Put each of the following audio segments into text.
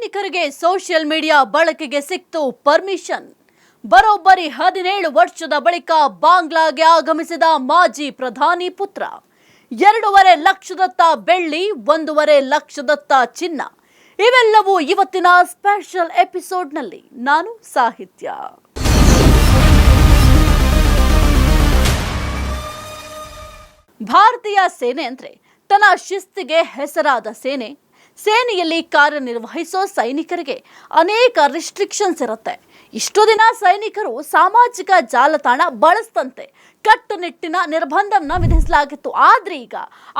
ಸೈನಿಕರಿಗೆ social media ಬಳಕೆಗೆ ಸಿಕ್ತು ಪರ್ಮಿಷನ್. ಬರೋಬ್ಬರಿ 17 ವರ್ಷದ ಬಳಿಕ ಬಾಂಗ್ಲಾಗೆ ಆಗಮಿಸಿದ ಮಾಜಿ ಪ್ರಧಾನಿ ಪುತ್ರ. 2.5 ಲಕ್ಷದತ್ತ ಬೆಳ್ಳಿ, 1.5 ಲಕ್ಷದತ್ತ ಚಿನ್ನ. ಇವೆಲ್ಲವೂ ಇವತ್ತಿನ ಸ್ಪೆಷಲ್ ಎಪಿಸೋಡ್ನಲ್ಲಿ. ನಾನು ಸಾಹಿತ್ಯ. ಭಾರತೀಯ ಸೇನೆ ಅಂದ್ರೆ ತನ್ನ ಶಿಸ್ತಿಗೆ ಹೆಸರಾದ ಸೇನೆ. ಸೇನೆಯಲ್ಲಿ ಕಾರ್ಯನಿರ್ವಹಿಸೋ ಸೈನಿಕರಿಗೆ ಅನೇಕ ರಿಸ್ಟ್ರಿಕ್ಷನ್ಸ್ ಇರುತ್ತೆ. ಇಷ್ಟು ದಿನ ಸೈನಿಕರು ಸಾಮಾಜಿಕ ಜಾಲತಾಣ ಬಳಸದಂತೆ ಕಟ್ಟುನಿಟ್ಟಿನ ನಿರ್ಬಂಧವನ್ನ ವಿಧಿಸಲಾಗಿತ್ತು. ಆದ್ರೆ ಈಗ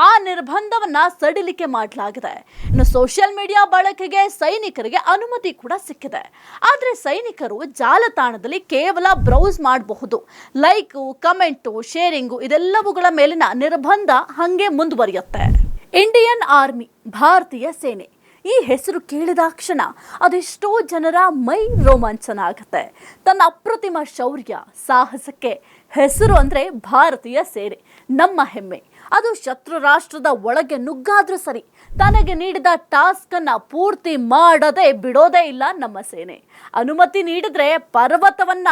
ಆ ನಿರ್ಬಂಧವನ್ನ ಸಡಿಲಿಕೆ ಮಾಡಲಾಗಿದೆ. ಇನ್ನು ಸೋಷಿಯಲ್ ಮೀಡಿಯಾ ಬಳಕೆಗೆ ಸೈನಿಕರಿಗೆ ಅನುಮತಿ ಕೂಡ ಸಿಕ್ಕಿದೆ. ಆದ್ರೆ ಸೈನಿಕರು ಜಾಲತಾಣದಲ್ಲಿ ಕೇವಲ ಬ್ರೌಸ್ ಮಾಡಬಹುದು. ಲೈಕು, ಕಮೆಂಟು, ಶೇರಿಂಗು ಇದೆಲ್ಲವುಗಳ ಮೇಲಿನ ನಿರ್ಬಂಧ ಹಂಗೆ ಮುಂದುವರಿಯುತ್ತೆ. ಇಂಡಿಯನ್ ಆರ್ಮಿ, ಭಾರತೀಯ ಸೇನೆ, ಈ ಹೆಸರು ಕೇಳಿದಾಕ್ಷಣ ಅದೆಷ್ಟೋ ಜನರ ಮೈ ರೋಮಾಂಚನ ಆಗುತ್ತೆ. ತನ್ನ ಅಪ್ರತಿಮ ಶೌರ್ಯ, ಸಾಹಸಕ್ಕೆ ಹೆಸರು ಅಂದರೆ ಭಾರತೀಯ ಸೇನೆ ನಮ್ಮ ಹೆಮ್ಮೆ. ಅದು ಶತ್ರು ರಾಷ್ಟ್ರದ ಒಳಗೆ ನುಗ್ಗಾದ್ರೂ ಸರಿ, ತನಗೆ ನೀಡಿದ ಟಾಸ್ಕ್ ಅನ್ನ ಪೂರ್ತಿ ಮಾಡದೆ ಬಿಡೋದೇ ಇಲ್ಲ ನಮ್ಮ ಸೇನೆ. ಅನುಮತಿ ನೀಡಿದ್ರೆ ಪರ್ವತವನ್ನ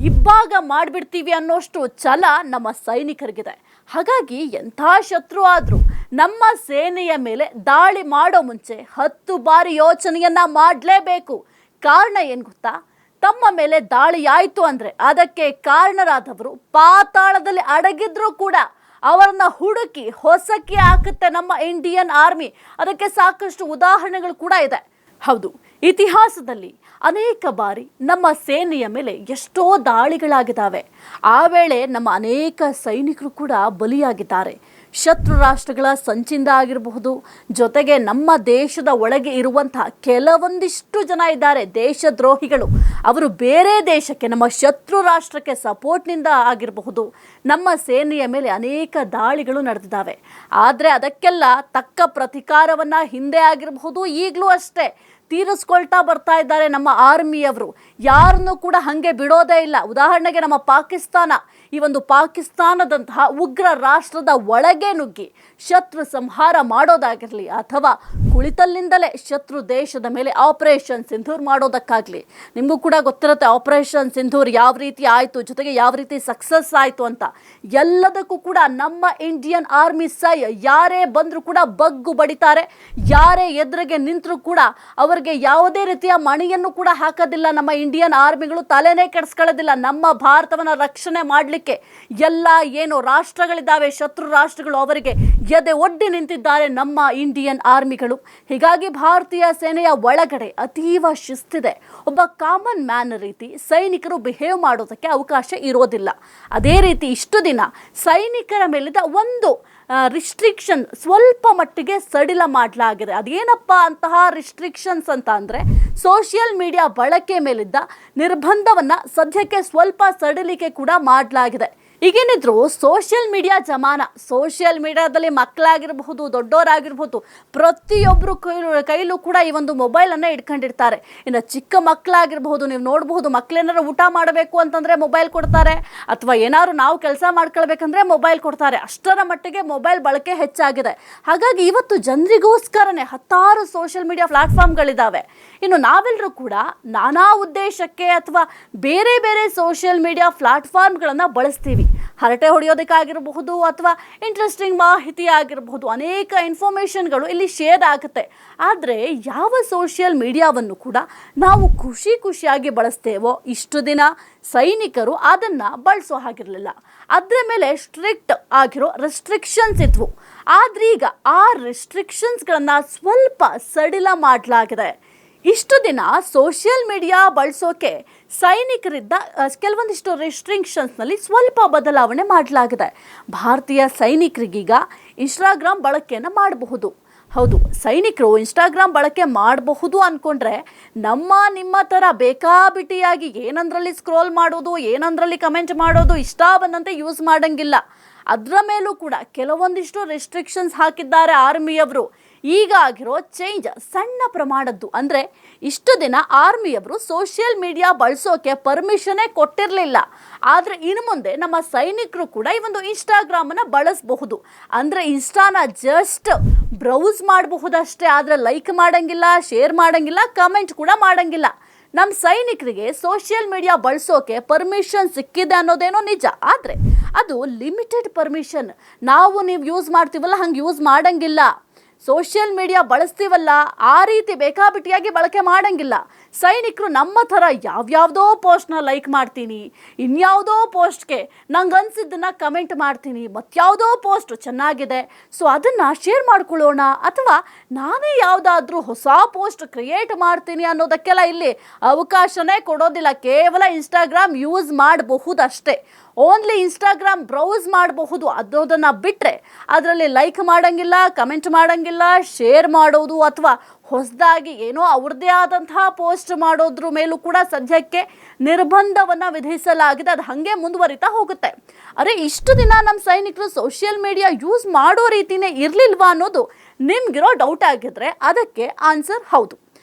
ಇಬ್ಬಾಗ ಮಾಡಿಬಿಡ್ತೀವಿ ಅನ್ನೋಷ್ಟು ಛಲ ನಮ್ಮ ಸೈನಿಕರಿಗಿದೆ. ಹಾಗಾಗಿ ಎಂಥ ಶತ್ರು ಆದರೂ ನಮ್ಮ ಸೇನೆಯ ಮೇಲೆ ದಾಳಿ ಮಾಡೋ ಮುಂಚೆ 10 ಬಾರಿ ಯೋಚನೆಯನ್ನ ಮಾಡಲೇಬೇಕು. ಕಾರಣ ಏನು ಗೊತ್ತಾ? ತಮ್ಮ ಮೇಲೆ ದಾಳಿ ಆಯಿತು ಅಂದರೆ ಅದಕ್ಕೆ ಕಾರಣರಾದವರು ಪಾತಾಳದಲ್ಲಿ ಅಡಗಿದ್ರೂ ಕೂಡ ಅವರನ್ನ ಹುಡುಕಿ ಹೊಸಕ್ಕೆ ಹಾಕುತ್ತೆ ನಮ್ಮ ಇಂಡಿಯನ್ ಆರ್ಮಿ. ಅದಕ್ಕೆ ಸಾಕಷ್ಟು ಉದಾಹರಣೆಗಳು ಕೂಡ ಇದೆ. ಹೌದು, ಇತಿಹಾಸದಲ್ಲಿ ಅನೇಕ ಬಾರಿ ನಮ್ಮ ಸೇನೆಯ ಮೇಲೆ ಎಷ್ಟೋ ದಾಳಿಗಳಾಗಿದ್ದಾವೆ. ಆ ವೇಳೆ ನಮ್ಮ ಅನೇಕ ಸೈನಿಕರು ಕೂಡ ಬಲಿಯಾಗಿದ್ದಾರೆ. ಶತ್ರು ರಾಷ್ಟ್ರಗಳ ಸಂಚಿಂದ ಆಗಿರಬಹುದು, ಜೊತೆಗೆ ನಮ್ಮ ದೇಶದ ಒಳಗೆ ಇರುವಂತಹ ಕೆಲವೊಂದಿಷ್ಟು ಜನ ಇದ್ದಾರೆ ದೇಶದ್ರೋಹಿಗಳು. ಅವರು ಬೇರೆ ದೇಶಕ್ಕೆ, ನಮ್ಮ ಶತ್ರು ರಾಷ್ಟ್ರಕ್ಕೆ ಸಪೋರ್ಟ್ನಿಂದ ಆಗಿರಬಹುದು ನಮ್ಮ ಸೇನೆಯ ಮೇಲೆ ಅನೇಕ ದಾಳಿಗಳು ನಡೆದಿದ್ದಾವೆ. ಆದರೆ ಅದಕ್ಕೆಲ್ಲ ತಕ್ಕ ಪ್ರತಿಕಾರವನ್ನು ಹಿಂದೆ ಆಗಿರಬಹುದು, ಈಗಲೂ ಅಷ್ಟೇ ತೀರಿಸ್ಕೊಳ್ತಾ ಬರ್ತಾ ಇದ್ದಾರೆ ನಮ್ಮ ಆರ್ಮಿಯವರು. ಯಾರನ್ನೂ ಕೂಡ ಹಾಗೆ ಬಿಡೋದೇ ಇಲ್ಲ. ಉದಾಹರಣೆಗೆ ನಮ್ಮ ಪಾಕಿಸ್ತಾನ, ಈ ಒಂದು ಪಾಕಿಸ್ತಾನದಂತಹ ಉಗ್ರ ರಾಷ್ಟ್ರದ ಒಳಗೆ ನುಗ್ಗಿ ಶತ್ರು ಸಂಹಾರ ಮಾಡೋದಾಗಿರಲಿ, ಅಥವಾ ಕುಳಿತಲ್ಲಿಂದಲೇ ಶತ್ರು ದೇಶದ ಮೇಲೆ ಆಪರೇಷನ್ ಸಿಂಧೂರ್ ಮಾಡೋದಕ್ಕಾಗಲಿ. ನಿಮಗೂ ಕೂಡ ಗೊತ್ತಿರುತ್ತೆ ಆಪರೇಷನ್ ಸಿಂಧೂರ್ ಯಾವ ರೀತಿ ಆಯಿತು, ಜೊತೆಗೆ ಯಾವ ರೀತಿ ಸಕ್ಸಸ್ ಆಯಿತು ಅಂತ. ಎಲ್ಲದಕ್ಕೂ ಕೂಡ ನಮ್ಮ ಇಂಡಿಯನ್ ಆರ್ಮಿ ಯಾರೇ ಬಂದರೂ ಕೂಡ ಬಗ್ಗು ಬಡಿತಾರೆ. ಯಾರೇ ಎದುರಿಗೆ ನಿಂತರೂ ಕೂಡ ಅವರಿಗೆ ಯಾವುದೇ ರೀತಿಯ ಮಣಿಯನ್ನು ಕೂಡ ಹಾಕೋದಿಲ್ಲ. ನಮ್ಮ ಇಂಡಿಯನ್ ಆರ್ಮಿಗಳು ತಲೆನೇ ಕೆಡಿಸ್ಕೊಳ್ಳೋದಿಲ್ಲ. ನಮ್ಮ ಭಾರತವನ್ನು ರಕ್ಷಣೆ ಮಾಡಲಿಕ್ಕೆ ಎಲ್ಲ ಏನು ರಾಷ್ಟ್ರಗಳಿದ್ದಾವೆ, ಶತ್ರು ರಾಷ್ಟ್ರಗಳು, ಅವರಿಗೆ ಎದೆ ಒಡ್ಡಿ ನಿಂತಿದ್ದಾರೆ ನಮ್ಮ ಇಂಡಿಯನ್ ಆರ್ಮಿಗಳು. ಹೀಗಾಗಿ ಭಾರತೀಯ ಸೇನೆಯ ಒಳಗಡೆ ಅತೀವ ಶಿಸ್ತಿದೆ. ಒಬ್ಬ ಕಾಮನ್ ಮ್ಯಾನ್ ರೀತಿ ಸೈನಿಕರು ಬಿಹೇವ್ ಮಾಡೋದಕ್ಕೆ ಅವಕಾಶ ಇರೋದಿಲ್ಲ. ಅದೇ ರೀತಿ ಇಷ್ಟು ದಿನ ಸೈನಿಕರ ಮೇಲಿದ್ದ ಒಂದು ರಿಸ್ಟ್ರಿಕ್ಷನ್ ಸ್ವಲ್ಪ ಮಟ್ಟಿಗೆ ಸಡಿಲ ಮಾಡಲಾಗಿದೆ. ಅದೇನಪ್ಪ ಅಂತಹ ರಿಸ್ಟ್ರಿಕ್ಷನ್ಸ್ ಅಂತ ಅಂದರೆ, ಸೋಷಿಯಲ್ ಮೀಡಿಯಾ ಬಳಕೆ ಮೇಲಿದ್ದ ನಿರ್ಬಂಧವನ್ನು ಸದ್ಯಕ್ಕೆ ಸ್ವಲ್ಪ ಸಡಿಲಿಕೆ ಕೂಡ ಮಾಡಲಾಗಿದೆ. ಈಗೇನಿದ್ರು ಸೋಷಿಯಲ್ ಮೀಡಿಯಾ ಜಮಾನ. ಸೋಷಿಯಲ್ ಮೀಡಿಯಾದಲ್ಲಿ ಮಕ್ಕಳಾಗಿರಬಹುದು, ದೊಡ್ಡವರಾಗಿರ್ಬೋದು, ಪ್ರತಿಯೊಬ್ಬರು ಕೈಲೂ ಕೂಡ ಈ ಒಂದು ಮೊಬೈಲನ್ನು ಇಟ್ಕೊಂಡಿರ್ತಾರೆ. ಇನ್ನು ಚಿಕ್ಕ ಮಕ್ಕಳಾಗಿರಬಹುದು, ನೀವು ನೋಡಬಹುದು, ಮಕ್ಕಳೇನಾರು ಊಟ ಮಾಡಬೇಕು ಅಂತಂದರೆ ಮೊಬೈಲ್ ಕೊಡ್ತಾರೆ, ಅಥವಾ ಏನಾದ್ರು ನಾವು ಕೆಲಸ ಮಾಡ್ಕೊಳ್ಬೇಕಂದ್ರೆ ಮೊಬೈಲ್ ಕೊಡ್ತಾರೆ. ಅಷ್ಟರ ಮಟ್ಟಿಗೆ ಮೊಬೈಲ್ ಬಳಕೆ ಹೆಚ್ಚಾಗಿದೆ. ಹಾಗಾಗಿ ಇವತ್ತು ಜನರಿಗೋಸ್ಕರನೇ ಹತ್ತಾರು ಸೋಷಿಯಲ್ ಮೀಡಿಯಾ ಪ್ಲಾಟ್ಫಾರ್ಮ್ಗಳಿದ್ದಾವೆ. ಇನ್ನು ನಾವೆಲ್ಲರೂ ಕೂಡ ನಾನಾ ಉದ್ದೇಶಕ್ಕೆ ಅಥವಾ ಬೇರೆ ಬೇರೆ ಸೋಷಿಯಲ್ ಮೀಡಿಯಾ ಪ್ಲಾಟ್ಫಾರ್ಮ್ಗಳನ್ನು ಬಳಸ್ತೀವಿ. ಹರಟೆ ಹೊಡೆಯೋದಕ್ಕಾಗಿರಬಹುದು, ಅಥವಾ ಇಂಟ್ರೆಸ್ಟಿಂಗ್ ಮಾಹಿತಿ ಆಗಿರಬಹುದು, ಅನೇಕ ಇನ್ಫಾರ್ಮೇಷನ್ಗಳು ಇಲ್ಲಿ ಶೇರ್ ಆಗುತ್ತೆ. ಆದರೆ ಯಾವ ಸೋಷಿಯಲ್ ಮೀಡಿಯಾವನ್ನು ಕೂಡ ನಾವು ಖುಷಿಯಾಗಿ ಬಳಸ್ತೇವೋ, ಇಷ್ಟು ದಿನ ಸೈನಿಕರು ಅದನ್ನು ಬಳಸೋ ಹಾಗಿರಲಿಲ್ಲ. ಅದರ ಮೇಲೆ ಸ್ಟ್ರಿಕ್ಟ್ ಆಗಿರೋ ರೆಸ್ಟ್ರಿಕ್ಷನ್ಸ್ ಇದ್ವು. ಆದರೆ ಈಗ ಆ ರೆಸ್ಟ್ರಿಕ್ಷನ್ಸ್ಗಳನ್ನು ಸ್ವಲ್ಪ ಸಡಿಲ ಮಾಡಲಾಗಿದೆ. ಇಷ್ಟು ದಿನ ಸೋಷಿಯಲ್ ಮೀಡಿಯಾ ಬಳಸೋಕೆ ಸೈನಿಕರಿದ್ದ ಕೆಲವೊಂದಿಷ್ಟು ರೆಸ್ಟ್ರಿಕ್ಷನ್ಸ್ನಲ್ಲಿ ಸ್ವಲ್ಪ ಬದಲಾವಣೆ ಮಾಡಲಾಗಿದೆ. ಭಾರತೀಯ ಸೈನಿಕರಿಗೀಗ ಇನ್ಸ್ಟಾಗ್ರಾಮ್ ಬಳಕೆಯನ್ನು ಮಾಡಬಹುದು. ಹೌದು, ಸೈನಿಕರು ಇನ್ಸ್ಟಾಗ್ರಾಮ್ ಬಳಕೆ ಮಾಡಬಹುದು ಅಂದ್ಕೊಂಡ್ರೆ ನಿಮ್ಮ ಥರ ಬೇಕಾಬಿಟ್ಟಿಯಾಗಿ ಏನಂದ್ರಲ್ಲಿ ಸ್ಕ್ರೋಲ್ ಮಾಡೋದು, ಏನಂದ್ರಲ್ಲಿ ಕಮೆಂಟ್ ಮಾಡೋದು, ಇಷ್ಟ ಬಂದಂತೆ ಯೂಸ್ ಮಾಡೋಂಗಿಲ್ಲ. ಅದರ ಮೇಲೂ ಕೂಡ ಕೆಲವೊಂದಿಷ್ಟು ರೆಸ್ಟ್ರಿಕ್ಷನ್ಸ್ ಹಾಕಿದ್ದಾರೆ ಆರ್ಮಿಯವರು. ಈಗ ಆಗಿರೋ ಚೇಂಜ್ ಸಣ್ಣ ಪ್ರಮಾಣದ್ದು. ಅಂದರೆ ಇಷ್ಟು ದಿನ ಆರ್ಮಿಯವರು ಸೋಷಿಯಲ್ ಮೀಡಿಯಾ ಬಳಸೋಕೆ ಪರ್ಮಿಷನ್ನೇ ಕೊಟ್ಟಿರಲಿಲ್ಲ. ಆದರೆ ಇನ್ನು ಮುಂದೆ ನಮ್ಮ ಸೈನಿಕರು ಕೂಡ ಈ ಒಂದು ಇನ್ಸ್ಟಾಗ್ರಾಮನ್ನು ಬಳಸಬಹುದು. ಅಂದರೆ ಇನ್ಸ್ಟಾನ ಜಸ್ಟ್ ಬ್ರೌಸ್ ಮಾಡಬಹುದಷ್ಟೇ, ಆದರೆ ಲೈಕ್ ಮಾಡಂಗಿಲ್ಲ, ಶೇರ್ ಮಾಡಂಗಿಲ್ಲ, ಕಮೆಂಟ್ ಕೂಡ ಮಾಡಂಗಿಲ್ಲ. ನಮ್ಮ ಸೈನಿಕರಿಗೆ ಸೋಷಿಯಲ್ ಮೀಡಿಯಾ ಬಳಸೋಕೆ ಪರ್ಮಿಷನ್ ಸಿಕ್ಕಿದೆ ಅನ್ನೋದೇನೋ ನಿಜ, ಆದರೆ ಅದು ಲಿಮಿಟೆಡ್ ಪರ್ಮಿಷನ್. ನೀವು ಯೂಸ್ ಮಾಡ್ತೀವಲ್ಲ ಹಂಗೆ ಯೂಸ್ ಮಾಡಂಗಿಲ್ಲ. ಸೋಷಿಯಲ್ ಮೀಡಿಯಾ ಬಳಸ್ತೀವಲ್ಲ ಆ ರೀತಿ ಬೇಕಾಬಿಟ್ಟಿಯಾಗಿ ಬಳಕೆ ಮಾಡಂಗಿಲ್ಲ. ಸೈನಿಕರು ನಮ್ಮ ಥರ ಯಾವ್ಯಾವುದೋ ಪೋಸ್ಟ್ನ ಲೈಕ್ ಮಾಡ್ತೀನಿ, ಇನ್ಯಾವುದೋ ಪೋಸ್ಟ್ಗೆ ನಂಗೆ ಅನಿಸಿದ್ದನ್ನು ಕಮೆಂಟ್ ಮಾಡ್ತೀನಿ, ಮತ್ಯಾವುದೋ ಪೋಸ್ಟ್ ಚೆನ್ನಾಗಿದೆ ಸೊ ಅದನ್ನು ಶೇರ್ ಮಾಡ್ಕೊಳ್ಳೋಣ, ಅಥವಾ ನಾನೇ ಯಾವುದಾದ್ರೂ ಹೊಸ ಪೋಸ್ಟ್ ಕ್ರಿಯೇಟ್ ಮಾಡ್ತೀನಿ ಅನ್ನೋದಕ್ಕೆಲ್ಲ ಇಲ್ಲಿ ಅವಕಾಶನೇ ಕೊಡೋದಿಲ್ಲ. ಕೇವಲ ಇನ್ಸ್ಟಾಗ್ರಾಮ್ ಯೂಸ್ ಮಾಡಬಹುದಷ್ಟೇ. ಓನ್ಲಿ ಇನ್ಸ್ಟಾಗ್ರಾಮ್ ಬ್ರೌಸ್ ಮಾಡಬಹುದು ಅನ್ನೋದನ್ನು ಬಿಟ್ಟರೆ ಅದರಲ್ಲಿ ಲೈಕ್ ಮಾಡಂಗಿಲ್ಲ, ಕಮೆಂಟ್ ಮಾಡಂಗಿಲ್ಲ, ಶೇರ್ ಮಾಡೋದು ಅಥವಾ ಹೊಸದಾಗಿ ಏನೋ ಅವ್ರದ್ದೇ ಆದಂತಹ ಪೋಸ್ಟ್ ಮಾಡೋದ್ರ ಮೇಲೂ ಕೂಡ ಸದ್ಯಕ್ಕೆ ನಿರ್ಬಂಧವನ್ನು ವಿಧಿಸಲಾಗಿದೆ. ಅದು ಹಾಗೆ ಮುಂದುವರಿತಾ ಹೋಗುತ್ತೆ. ಅರೆ, ಇಷ್ಟು ದಿನ ನಮ್ಮ ಸೈನಿಕರು ಸೋಷಿಯಲ್ ಮೀಡಿಯಾ ಯೂಸ್ ಮಾಡೋ ರೀತಿಯೇ ಇರಲಿಲ್ವಾ ಅನ್ನೋದು ನಿಮ್ಗಿರೋ ಡೌಟ್ ಆಗಿದ್ರೆ ಅದಕ್ಕೆ ಆನ್ಸರ್ ಹೌದು.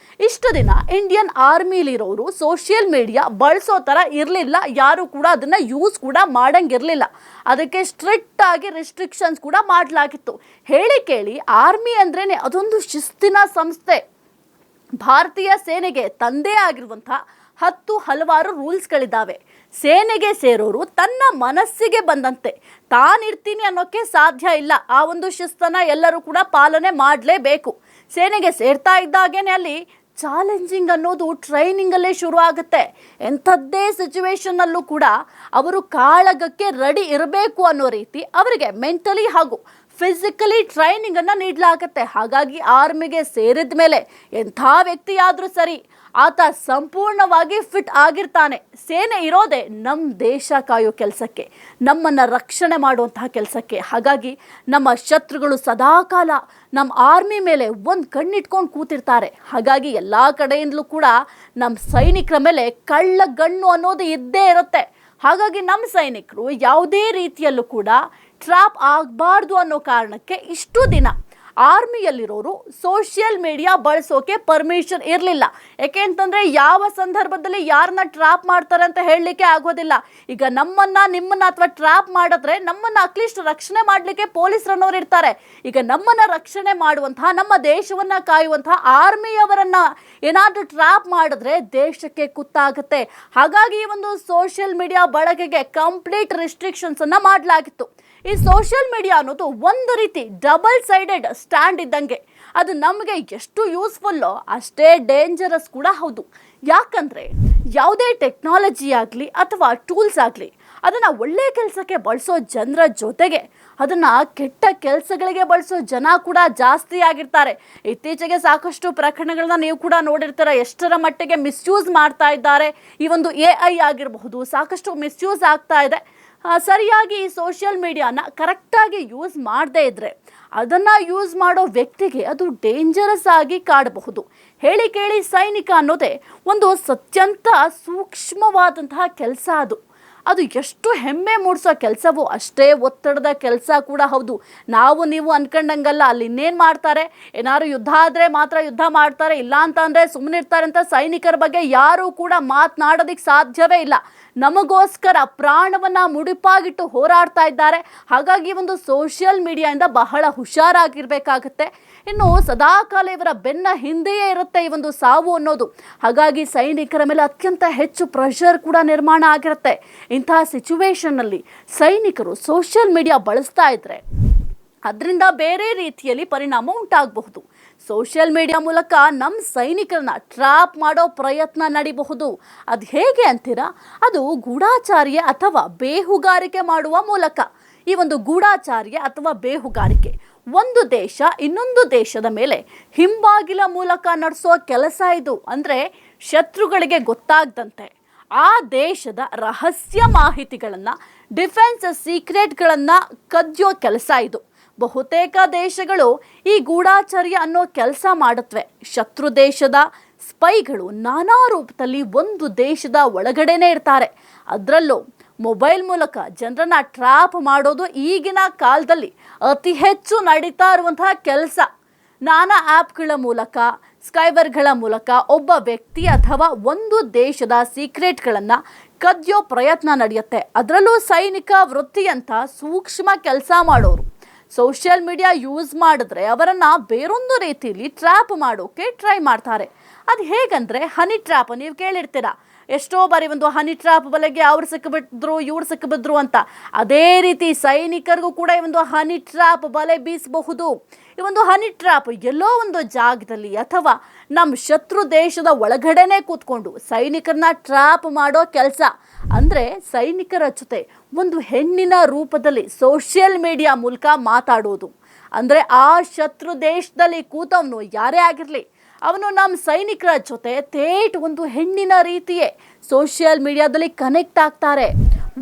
ಇಷ್ಟು ದಿನ ಇಂಡಿಯನ್ ಆರ್ಮಿಲಿರೋರು ಸೋಷಿಯಲ್ ಮೀಡಿಯಾ ಬಳಸೋ ಥರ ಇರಲಿಲ್ಲ, ಯಾರು ಕೂಡ ಅದನ್ನು ಯೂಸ್ ಕೂಡ ಮಾಡಂಗಿರಲಿಲ್ಲ. ಅದಕ್ಕೆ ಸ್ಟ್ರಿಕ್ಟ್ ಆಗಿ ರಿಸ್ಟ್ರಿಕ್ಷನ್ಸ್ ಕೂಡ ಮಾಡಲಾಗಿತ್ತು. ಹೇಳಿ ಕೇಳಿ ಆರ್ಮಿ ಅಂದ್ರೇ ಅದೊಂದು ಶಿಸ್ತಿನ ಸಂಸ್ಥೆ. ಭಾರತೀಯ ಸೇನೆಗೆ ತಂದೆ ಆಗಿರುವಂಥ ಹಲವಾರು ರೂಲ್ಸ್ಗಳಿದ್ದಾವೆ. ಸೇನೆಗೆ ಸೇರೋರು ತನ್ನ ಮನಸ್ಸಿಗೆ ಬಂದಂತೆ ತಾನಿರ್ತೀನಿ ಅನ್ನೋಕ್ಕೆ ಸಾಧ್ಯ ಇಲ್ಲ. ಆ ಒಂದು ಶಿಸ್ತನ್ನು ಎಲ್ಲರೂ ಕೂಡ ಪಾಲನೆ ಮಾಡಲೇಬೇಕು. ಸೇನೆಗೆ ಸೇರ್ತಾ ಇದ್ದಾಗೇನೆ ಅಲ್ಲಿ ಚಾಲೆಂಜಿಂಗ್ ಅನ್ನೋದು ಟ್ರೈನಿಂಗಲ್ಲೇ ಶುರು ಆಗುತ್ತೆ. ಎಂಥದ್ದೇ ಸಿಚುವೇಶನ್ನಲ್ಲೂ ಕೂಡ ಅವರು ಕಾಳಗಕ್ಕೆ ರೆಡಿ ಇರಬೇಕು ಅನ್ನೋ ರೀತಿ ಅವರಿಗೆ ಮೆಂಟಲಿ ಹಾಗೂ ಫಿಸಿಕಲಿ ಟ್ರೈನಿಂಗನ್ನು ನೀಡಲಾಗುತ್ತೆ. ಹಾಗಾಗಿ ಆರ್ಮಿಗೆ ಸೇರಿದ ಮೇಲೆ ಎಂಥ ವ್ಯಕ್ತಿಯಾದರೂ ಸರಿ ಆತ ಸಂಪೂರ್ಣವಾಗಿ ಫಿಟ್ ಆಗಿರ್ತಾನೆ. ಸೇನೆ ಇರೋದೇ ನಮ್ಮ ದೇಶ ಕಾಯೋ ಕೆಲಸಕ್ಕೆ, ನಮ್ಮನ್ನು ರಕ್ಷಣೆ ಮಾಡುವಂತಹ ಕೆಲಸಕ್ಕೆ. ಹಾಗಾಗಿ ನಮ್ಮ ಶತ್ರುಗಳು ಸದಾಕಾಲ ನಮ್ಮ ಆರ್ಮಿ ಮೇಲೆ ಒಂದು ಕಣ್ಣಿಟ್ಕೊಂಡು ಕೂತಿರ್ತಾರೆ. ಹಾಗಾಗಿ ಎಲ್ಲ ಕಡೆಯಿಂದಲೂ ಕೂಡ ನಮ್ಮ ಸೈನಿಕರ ಮೇಲೆ ಕಳ್ಳಗಣ್ಣು ಅನ್ನೋದು ಇದ್ದೇ ಇರುತ್ತೆ. ಹಾಗಾಗಿ ನಮ್ಮ ಸೈನಿಕರು ಯಾವುದೇ ರೀತಿಯಲ್ಲೂ ಕೂಡ ಟ್ರಾಪ್ ಆಗಬಾರ್ದು ಅನ್ನೋ ಕಾರಣಕ್ಕೆ ಇಷ್ಟು ದಿನ ಆರ್ಮಿಯಲ್ಲಿರೋರು ಸೋಷಿಯಲ್ ಮೀಡಿಯಾ ಬಳಸೋಕೆ ಪರ್ಮಿಷನ್ ಇರಲಿಲ್ಲ. ಯಾಕೆ ಅಂತಂದರೆ ಯಾವ ಸಂದರ್ಭದಲ್ಲಿ ಯಾರನ್ನ ಟ್ರಾಪ್ ಮಾಡ್ತಾರೆ ಅಂತ ಹೇಳಲಿಕ್ಕೆ ಆಗೋದಿಲ್ಲ. ಈಗ ನಿಮ್ಮನ್ನ ಅಥವಾ ಟ್ರಾಪ್ ಮಾಡಿದ್ರೆ ನಮ್ಮನ್ನು ಅಟ್ಲೀಸ್ಟ್ ರಕ್ಷಣೆ ಮಾಡಲಿಕ್ಕೆ ಪೊಲೀಸರನ್ನೋರು ಇರ್ತಾರೆ. ಈಗ ನಮ್ಮನ್ನು ರಕ್ಷಣೆ ಮಾಡುವಂತಹ, ನಮ್ಮ ದೇಶವನ್ನು ಕಾಯುವಂತಹ ಆರ್ಮಿಯವರನ್ನು ಏನಾದರೂ ಟ್ರಾಪ್ ಮಾಡಿದ್ರೆ ದೇಶಕ್ಕೆ ಕುತ್ತಾಗುತ್ತೆ. ಹಾಗಾಗಿ ಈ ಒಂದು ಸೋಷಿಯಲ್ ಮೀಡಿಯಾ ಬಳಕೆಗೆ ಕಂಪ್ಲೀಟ್ ರಿಸ್ಟ್ರಿಕ್ಷನ್ಸನ್ನು ಮಾಡಲಾಗಿತ್ತು. ಈ ಸೋಷಿಯಲ್ ಮೀಡಿಯಾ ಅನ್ನೋದು ಒಂದು ರೀತಿ ಡಬಲ್ ಸೈಡೆಡ್ ಸ್ಟ್ಯಾಂಡ್ ಇದ್ದಂಗೆ. ಅದು ನಮಗೆ ಎಷ್ಟು ಯೂಸ್ಫುಲ್ಲೋ ಅಷ್ಟೇ ಡೇಂಜರಸ್ ಕೂಡ ಹೌದು. ಯಾಕಂದರೆ ಯಾವುದೇ ಟೆಕ್ನಾಲಜಿ ಆಗಲಿ ಅಥವಾ ಟೂಲ್ಸ್ ಆಗಲಿ ಅದನ್ನು ಒಳ್ಳೆಯ ಕೆಲಸಕ್ಕೆ ಬಳಸೋ ಜನರ ಜೊತೆಗೆ ಅದನ್ನು ಕೆಟ್ಟ ಕೆಲಸಗಳಿಗೆ ಬಳಸೋ ಜನ ಕೂಡ ಜಾಸ್ತಿ ಆಗಿರ್ತಾರೆ. ಇತ್ತೀಚೆಗೆ ಸಾಕಷ್ಟು ಪ್ರಕರಣಗಳನ್ನ ನೀವು ಕೂಡ ನೋಡಿರ್ತೀರ. ಎಷ್ಟರ ಮಟ್ಟಿಗೆ ಮಿಸ್ಯೂಸ್ ಮಾಡ್ತಾ ಇದ್ದಾರೆ. ಈ ಒಂದು AI ಆಗಿರಬಹುದು, ಸಾಕಷ್ಟು ಮಿಸ್ಯೂಸ್ ಆಗ್ತಾ ಇದೆ. ಸರಿಯಾಗಿ ಈ ಸೋಷಿಯಲ್ ಮೀಡಿಯಾನ ಕರೆಕ್ಟಾಗಿ ಯೂಸ್ ಮಾಡದೇ ಇದ್ದರೆ ಅದನ್ನು ಯೂಸ್ ಮಾಡೋ ವ್ಯಕ್ತಿಗೆ ಅದು ಡೇಂಜರಸ್ ಆಗಿ ಕಾಡಬಹುದು. ಹೇಳಿ ಕೇಳಿ ಸೈನಿಕ ಅನ್ನೋದೇ ಒಂದು ಅತ್ಯಂತ ಸೂಕ್ಷ್ಮವಾದಂತಹ ಕೆಲಸ. ಅದು ಎಷ್ಟು ಹೆಮ್ಮೆ ಮೂಡಿಸೋ ಕೆಲಸವೋ ಅಷ್ಟೇ ಒತ್ತಡದ ಕೆಲಸ ಕೂಡ ಹೌದು. ನೀವು ಅನ್ಕೊಂಡಂಗಲ್ಲ. ಅಲ್ಲಿ ಇನ್ನೇನು ಮಾಡ್ತಾರೆ, ಏನಾದ್ರು ಯುದ್ಧ ಆದರೆ ಮಾತ್ರ ಯುದ್ಧ ಮಾಡ್ತಾರೆ, ಇಲ್ಲ ಅಂತಂದರೆ ಸುಮ್ಮನಿರ್ತಾರೆ ಅಂತ ಸೈನಿಕರ ಬಗ್ಗೆ ಯಾರೂ ಕೂಡ ಮಾತನಾಡೋದಕ್ಕೆ ಸಾಧ್ಯವೇ ಇಲ್ಲ. ನಮಗೋಸ್ಕರ ಪ್ರಾಣವನ್ನು ಮುಡಿಪಾಗಿಟ್ಟು ಹೋರಾಡ್ತಾ ಇದ್ದಾರೆ. ಹಾಗಾಗಿ ಒಂದು ಸೋಷಿಯಲ್ ಮೀಡಿಯಾದಿಂದ ಬಹಳ ಹುಷಾರಾಗಿರಬೇಕಾಗತ್ತೆ. ಇನ್ನು ಸದಾಕಾಲ ಇವರ ಬೆನ್ನ ಹಿಂದೆಯೇ ಇರುತ್ತೆ ಈ ಒಂದು ಸಾವು ಅನ್ನೋದು. ಹಾಗಾಗಿ ಸೈನಿಕರ ಮೇಲೆ ಅತ್ಯಂತ ಹೆಚ್ಚು ಪ್ರೆಷರ್ ಕೂಡ ನಿರ್ಮಾಣ ಆಗಿರುತ್ತೆ. ಇಂತಹ ಸಿಚುವೇಶನ್ನಲ್ಲಿ ಸೈನಿಕರು ಸೋಷಿಯಲ್ ಮೀಡಿಯಾ ಬಳಸ್ತಾ ಇದ್ರೆ ಅದರಿಂದ ಬೇರೆ ರೀತಿಯಲ್ಲಿ ಪರಿಣಾಮ ಉಂಟಾಗಬಹುದು. ಸೋಷಿಯಲ್ ಮೀಡಿಯಾ ಮೂಲಕ ನಮ್ಮ ಸೈನಿಕರನ್ನ ಟ್ರಾಪ್ ಮಾಡೋ ಪ್ರಯತ್ನ ನಡಿಬಹುದು. ಅದು ಹೇಗೆ ಅಂತೀರಾ? ಅದು ಗೂಢಾಚಾರ್ಯ ಅಥವಾ ಬೇಹುಗಾರಿಕೆ ಮಾಡುವ ಮೂಲಕ. ಈ ಒಂದು ಗೂಢಾಚಾರ್ಯ ಅಥವಾ ಬೇಹುಗಾರಿಕೆ ಒಂದು ದೇಶ ಇನ್ನೊಂದು ದೇಶದ ಮೇಲೆ ಹಿಂಬಾಗಿಲ ಮೂಲಕ ನಡೆಸೋ ಕೆಲಸ ಇದು. ಅಂದರೆ ಶತ್ರುಗಳಿಗೆ ಗೊತ್ತಾಗದಂತೆ ಆ ದೇಶದ ರಹಸ್ಯ ಮಾಹಿತಿಗಳನ್ನು, ಡಿಫೆನ್ಸ್ ಸೀಕ್ರೆಟ್ಗಳನ್ನು ಕದಿಯೋ ಕೆಲಸ ಇದು. ಬಹುತೇಕ ದೇಶಗಳು ಈ ಗೂಢಾಚಾರ್ಯ ಅನ್ನೋ ಕೆಲಸ ಮಾಡುತ್ತವೆ. ಶತ್ರು ದೇಶದ ಸ್ಪೈಗಳು ನಾನಾ ರೂಪದಲ್ಲಿ ಒಂದು ದೇಶದ ಒಳಗಡೆನೇ ಇರ್ತಾರೆ. ಅದರಲ್ಲೂ ಮೊಬೈಲ್ ಮೂಲಕ ಜನರನ್ನ ಟ್ರ್ಯಾಪ್ ಮಾಡೋದು ಈಗಿನ ಕಾಲದಲ್ಲಿ ಅತಿ ಹೆಚ್ಚು ನಡೀತಾ ಇರುವಂತಹ ಕೆಲಸ. ನಾನಾ ಆ್ಯಪ್ಗಳ ಮೂಲಕ, ಸ್ಕೈವರ್ಗಳ ಮೂಲಕ ಒಬ್ಬ ವ್ಯಕ್ತಿ ಅಥವಾ ಒಂದು ದೇಶದ ಸೀಕ್ರೆಟ್ಗಳನ್ನು ಕದಿಯೋ ಪ್ರಯತ್ನ ನಡೆಯುತ್ತೆ. ಅದರಲ್ಲೂ ಸೈನಿಕ ವೃತ್ತಿಯಂಥ ಸೂಕ್ಷ್ಮ ಕೆಲಸ ಮಾಡೋರು ಸೋಷಿಯಲ್ ಮೀಡಿಯಾ ಯೂಸ್ ಮಾಡಿದ್ರೆ ಅವರನ್ನು ಬೇರೊಂದು ರೀತಿಯಲ್ಲಿ ಟ್ರ್ಯಾಪ್ ಮಾಡೋಕೆ ಟ್ರೈ ಮಾಡ್ತಾರೆ. ಅದು ಹೇಗಂದರೆ ಹನಿ ಟ್ರ್ಯಾಪ್ ನೀವು ಕೇಳಿರ್ತೀರ. ಎಷ್ಟೋ ಬಾರಿ ಒಂದು ಹನಿ ಟ್ರ್ಯಾಪ್ ಬಲೆಗೆ ಅವ್ರು ಸಿಕ್ಕಿಬಿದ್ರು ಇವ್ರು ಸಿಕ್ಕಿಬಿದ್ರು ಅಂತ. ಅದೇ ರೀತಿ ಸೈನಿಕರಿಗೂ ಕೂಡ ಈ ಒಂದು ಹನಿ ಟ್ರ್ಯಾಪ್ ಬಲೆ ಬೀಸಬಹುದು. ಈ ಒಂದು ಹನಿ ಟ್ರ್ಯಾಪ್ ಎಲ್ಲೋ ಒಂದು ಜಾಗದಲ್ಲಿ ಅಥವಾ ನಮ್ಮ ಶತ್ರು ದೇಶದ ಒಳಗಡೆನೆ ಕೂತ್ಕೊಂಡು ಸೈನಿಕರನ್ನ ಟ್ರ್ಯಾಪ್ ಮಾಡೋ ಕೆಲಸ. ಅಂದರೆ ಸೈನಿಕರ ಜೊತೆ ಒಂದು ಹೆಣ್ಣಿನ ರೂಪದಲ್ಲಿ ಸೋಷಿಯಲ್ ಮೀಡಿಯಾ ಮೂಲಕ ಮಾತಾಡೋದು. ಅಂದರೆ ಆ ಶತ್ರು ದೇಶದಲ್ಲಿ ಕೂತವನು ಯಾರೇ ಆಗಿರಲಿ, ಅವನು ನಮ್ಮ ಸೈನಿಕರ ಜೊತೆ ಥೇಟ್ ಒಂದು ಹೆಣ್ಣಿನ ರೀತಿಯೇ ಸೋಷಿಯಲ್ ಮೀಡಿಯಾದಲ್ಲಿ ಕನೆಕ್ಟ್ ಆಗ್ತಾರೆ.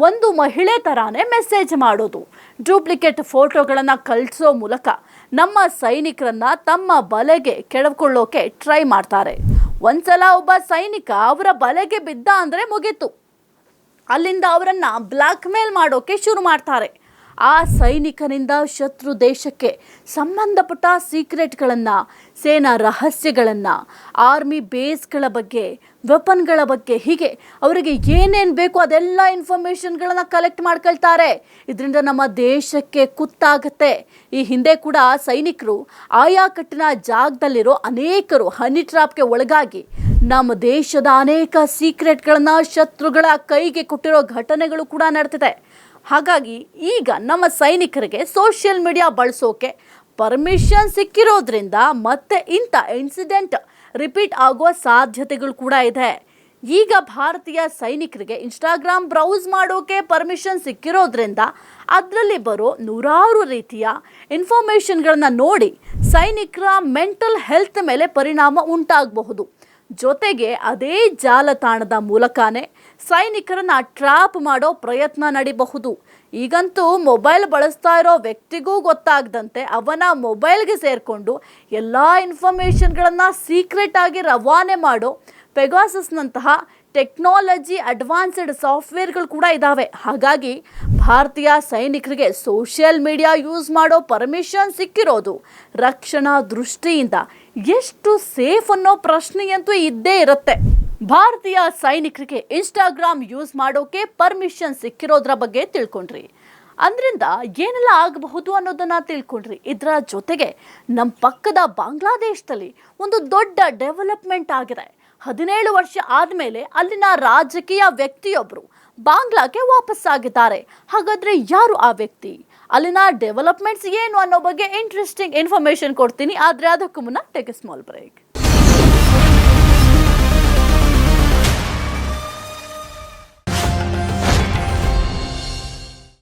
ಒಂದು ಮಹಿಳೆ ಥರಾನೇ ಮೆಸೇಜ್ ಮಾಡೋದು, ಡೂಪ್ಲಿಕೇಟ್ ಫೋಟೋಗಳನ್ನು ಕಳಿಸೋ ಮೂಲಕ ನಮ್ಮ ಸೈನಿಕರನ್ನ ತಮ್ಮ ಬಲೆಗೆ ಕೆಳಕೊಳ್ಳೋಕೆ ಟ್ರೈ ಮಾಡ್ತಾರೆ. ಒಂದ್ಸಲ ಒಬ್ಬ ಸೈನಿಕ ಅವರ ಬಲೆಗೆ ಬಿದ್ದ ಅಂದರೆ ಮುಗೀತು. ಅಲ್ಲಿಂದ ಅವರನ್ನು ಬ್ಲ್ಯಾಕ್ ಮೇಲ್ ಮಾಡೋಕೆ ಶುರು ಮಾಡ್ತಾರೆ. ಆ ಸೈನಿಕನಿಂದ ಶತ್ರು ದೇಶಕ್ಕೆ ಸಂಬಂಧಪಟ್ಟ ಸೀಕ್ರೆಟ್ಗಳನ್ನು, ಸೇನಾ ರಹಸ್ಯಗಳನ್ನು, ಆರ್ಮಿ ಬೇಸ್ಗಳ ಬಗ್ಗೆ, ವೆಪನ್ಗಳ ಬಗ್ಗೆ, ಹೀಗೆ ಅವರಿಗೆ ಏನೇನು ಬೇಕು ಅದೆಲ್ಲ ಇನ್ಫಾರ್ಮೇಷನ್ಗಳನ್ನು ಕಲೆಕ್ಟ್ ಮಾಡ್ಕೊಳ್ತಾರೆ. ಇದರಿಂದ ನಮ್ಮ ದೇಶಕ್ಕೆ ಕುತ್ತಾಗುತ್ತೆ. ಈ ಹಿಂದೆ ಕೂಡ ಸೈನಿಕರು ಆಯಾ ಕಟ್ಟಿನ ಜಾಗದಲ್ಲಿರೋ ಅನೇಕರು ಹನಿ ಟ್ರ್ಯಾಪ್ಗೆ ಒಳಗಾಗಿ ನಮ್ಮ ದೇಶದ ಅನೇಕ ಸೀಕ್ರೆಟ್ಗಳನ್ನು ಶತ್ರುಗಳ ಕೈಗೆ ಕೊಟ್ಟಿರೋ ಘಟನೆಗಳು ಕೂಡ ನಡೆದಿದೆ. ಹಾಗಾಗಿ ಈಗ ನಮ್ಮ ಸೈನಿಕರಿಗೆ ಸೋಷಿಯಲ್ ಮೀಡಿಯಾ ಬಳಸೋಕೆ ಪರ್ಮಿಷನ್ ಸಿಕ್ಕಿರೋದ್ರಿಂದ ಮತ್ತೆ ಇಂಥ ಇನ್ಸಿಡೆಂಟ್ ರಿಪೀಟ್ ಆಗುವ ಸಾಧ್ಯತೆಗಳು ಕೂಡ ಇದೆ. ಈಗ ಭಾರತೀಯ ಸೈನಿಕರಿಗೆ ಇನ್ಸ್ಟಾಗ್ರಾಮ್ ಬ್ರೌಸ್ ಮಾಡೋಕೆ ಪರ್ಮಿಷನ್ ಸಿಕ್ಕಿರೋದ್ರಿಂದ ಅದರಲ್ಲಿ ಬರೋ ನೂರಾರು ರೀತಿಯ ಇನ್ಫಾರ್ಮೇಷನ್ಗಳನ್ನು ನೋಡಿ ಸೈನಿಕರ ಮೆಂಟಲ್ ಹೆಲ್ತ್ ಮೇಲೆ ಪರಿಣಾಮ ಉಂಟಾಗಬಹುದು. ಜೊತೆಗೆ ಅದೇ ಜಾಲತಾಣದ ಮೂಲಕನೇ ಸೈನಿಕರನ್ನ ಟ್ರ್ಯಾಪ್ ಮಾಡೋ ಪ್ರಯತ್ನ ನಡೀಬಹುದು. ಈಗಂತೂ ಮೊಬೈಲ್ ಬಳಸ್ತಾ ಇರೋ ವ್ಯಕ್ತಿಗೂ ಗೊತ್ತಾಗದಂತೆ ಅವನ ಮೊಬೈಲ್ಗೆ ಸೇರಿಕೊಂಡು ಎಲ್ಲ ಇನ್ಫಾರ್ಮೇಷನ್ಗಳನ್ನು ಸೀಕ್ರೆಟ್ ಆಗಿ ರವಾನೆ ಮಾಡೋ ಪೆಗಾಸಸ್ನಂತಹ ಟೆಕ್ನಾಲಜಿ ಅಡ್ವಾನ್ಸ್ಡ್ ಸಾಫ್ಟ್ವೇರ್ಗಳು ಕೂಡ ಇದ್ದಾವೆ. ಹಾಗಾಗಿ ಭಾರತೀಯ ಸೈನಿಕರಿಗೆ ಸೋಷಿಯಲ್ ಮೀಡಿಯಾ ಯೂಸ್ ಮಾಡೋ ಪರ್ಮಿಷನ್ ಸಿಕ್ಕಿರೋದು ರಕ್ಷಣಾ ದೃಷ್ಟಿಯಿಂದ ಎಷ್ಟು ಸೇಫ್ ಅನ್ನೋ ಪ್ರಶ್ನೆಯಂತೂ ಇದ್ದೇ ಇರುತ್ತೆ. ಭಾರತೀಯ ಸೈನಿಕರಿಗೆ ಇನ್ಸ್ಟಾಗ್ರಾಮ್ ಯೂಸ್ ಮಾಡೋಕೆ ಪರ್ಮಿಷನ್ ಸಿಕ್ಕಿರೋದ್ರ ಬಗ್ಗೆ ತಿಳ್ಕೊಂಡ್ರಿ. ಅದರಿಂದ ಏನೆಲ್ಲ ಆಗಬಹುದು ಅನ್ನೋದನ್ನ ತಿಳ್ಕೊಂಡ್ರಿ. ಇದರ ಜೊತೆಗೆ ನಮ್ಮ ಪಕ್ಕದ ಬಾಂಗ್ಲಾದೇಶದಲ್ಲಿ ಒಂದು ದೊಡ್ಡ ಡೆವಲಪ್ಮೆಂಟ್ ಆಗಿದೆ. 17 ವರ್ಷ ಆದಮೇಲೆ ಅಲ್ಲಿನ ರಾಜಕೀಯ ವ್ಯಕ್ತಿಯೊಬ್ಬರು ಬಾಂಗ್ಲಾಕ್ಕೆ ವಾಪಸ್ಸಾಗಿದ್ದಾರೆ. ಹಾಗಾದರೆ ಯಾರು ಆ ವ್ಯಕ್ತಿ, ಅಲ್ಲಿನ ಡೆವಲಪ್ಮೆಂಟ್ಸ್ ಏನು ಅನ್ನೋ ಬಗ್ಗೆ ಇಂಟ್ರೆಸ್ಟಿಂಗ್ ಇನ್ಫಾರ್ಮೇಷನ್ ಕೊಡ್ತೀನಿ. ಆದರೆ ಅದಕ್ಕೂ ಮುನ್ನ ಟೇಕ್ ಎ ಸ್ಮಾಲ್ ಬ್ರೇಕ್.